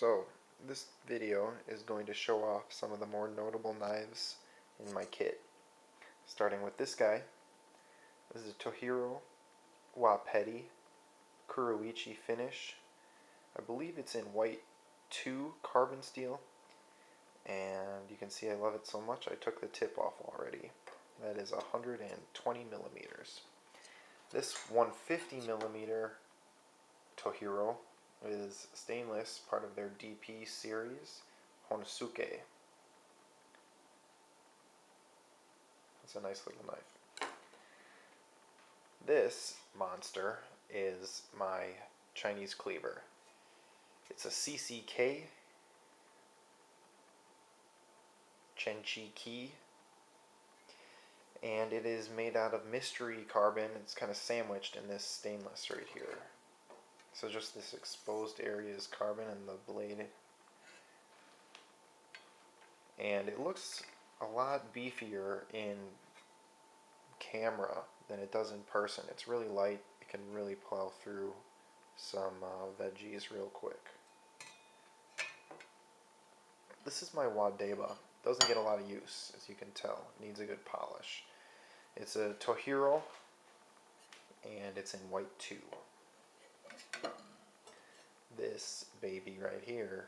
So, this video is going to show off some of the more notable knives in my kit. Starting with this guy. This is a Tojiro Wa-Petty Kikuichi finish. I believe it's in white 2 carbon steel. And you can see I love it so much I took the tip off already. That is 120 millimeters. This 150 millimeter Tojiro is stainless, part of their DP series, Honesuki. It's a nice little knife. This monster is my Chinese cleaver. It's a CCK Chenchi, and it is made out of mystery carbon. It's kind of sandwiched in this stainless right here. So just this exposed area is carbon and the blade. And it looks a lot beefier in camera than it does in person. It's really light. It can really plow through some veggies real quick. This is my Wa-Deba. Doesn't get a lot of use, as you can tell. It needs a good polish. It's a Tojiro, and it's in white 2. This baby right here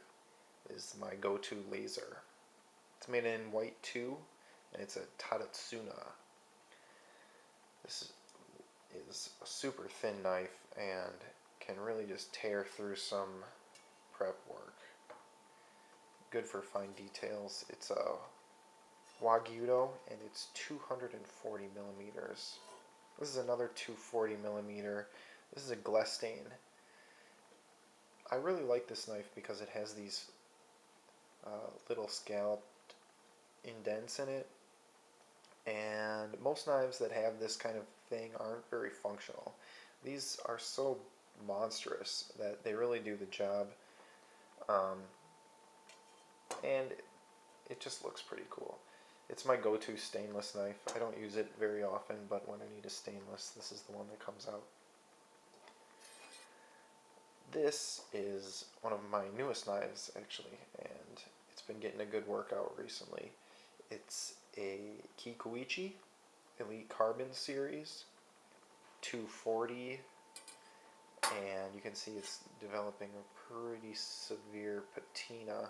is my go-to laser. It's made in white 2, and it's a Tadatsuna. This is a super thin knife and can really just tear through some prep work. Good for fine details. It's a Wa-Gyuto, and it's 240 millimeters. This is another 240 millimeter. This is a Glestain. I really like this knife because it has these little scalloped indents in it, and most knives that have this kind of thing aren't very functional. These are so monstrous that they really do the job, and it just looks pretty cool. It's my go-to stainless knife. I don't use it very often, but when I need a stainless, this is the one that comes out. This is one of my newest knives, actually, and it's been getting a good workout recently. It's a Kikuichi Elite Carbon Series 240, and you can see it's developing a pretty severe patina.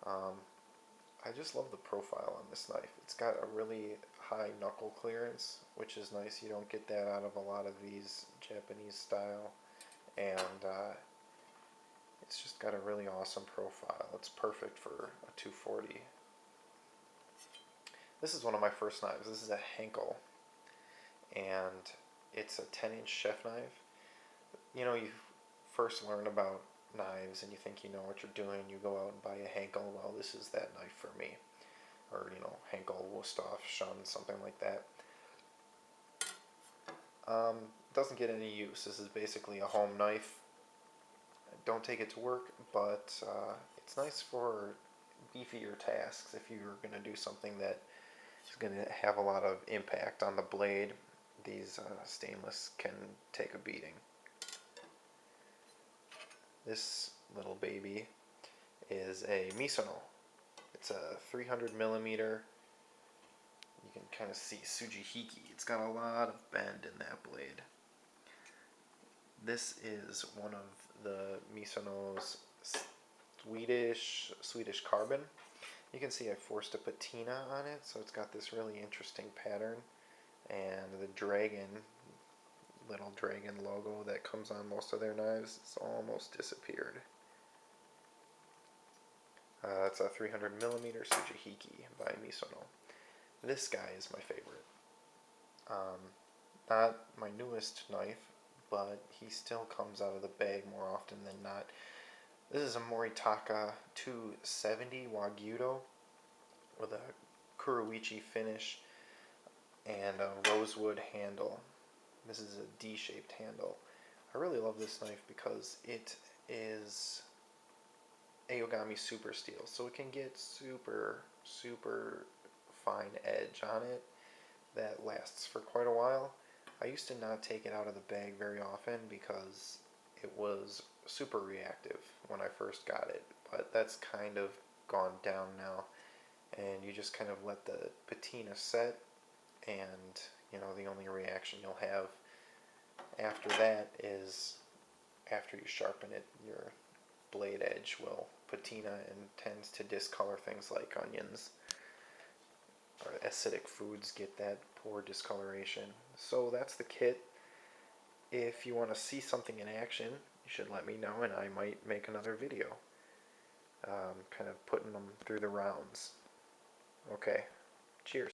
I just love the profile on this knife. It's got a really high knuckle clearance, which is nice. You don't get that out of a lot of these Japanese style. And it's just got a really awesome profile. It's perfect for a 240. This is one of my first knives. This is a Henckles, and it's a 10-inch chef knife. You know, you first learn about knives and you think you know what you're doing. You go out and buy a Henckles. Well, this is that knife for me. Or, you know, Henckles, Wusthof, Shun, something like that. Doesn't get any use. This is basically a home knife. Don't take it to work, but it's nice for beefier tasks if you're going to do something that is going to have a lot of impact on the blade. These stainless can take a beating. This little baby is a Misono. It's a 300 millimeter. You can kind of see Sujihiki. It's got a lot of bend in that blade. This is one of the Misono's Swedish carbon. You can see I forced a patina on it, so it's got this really interesting pattern. And the little dragon logo that comes on most of their knives, it's almost disappeared. It's a 300 millimeter Sujihiki by Misono. This guy is my favorite. Not my newest knife, but he still comes out of the bag more often than not. This is a Moritaka 270 Wa-Gyuto with a Kikuichi finish and a rosewood handle. This is a D-shaped handle. I really love this knife because it is Aogami super steel, so it can get super fine edge on it that lasts for quite a while. I used to not take it out of the bag very often because it was super reactive when I first got it, but that's kind of gone down now, and you just kind of let the patina set, and you know, the only reaction you'll have after that is after you sharpen it, your blade edge will patina and tends to discolor things like onions, or acidic foods get that poor discoloration. So that's the kit. If you want to see something in action, you should let me know and I might make another video kind of putting them through the rounds. Okay, cheers.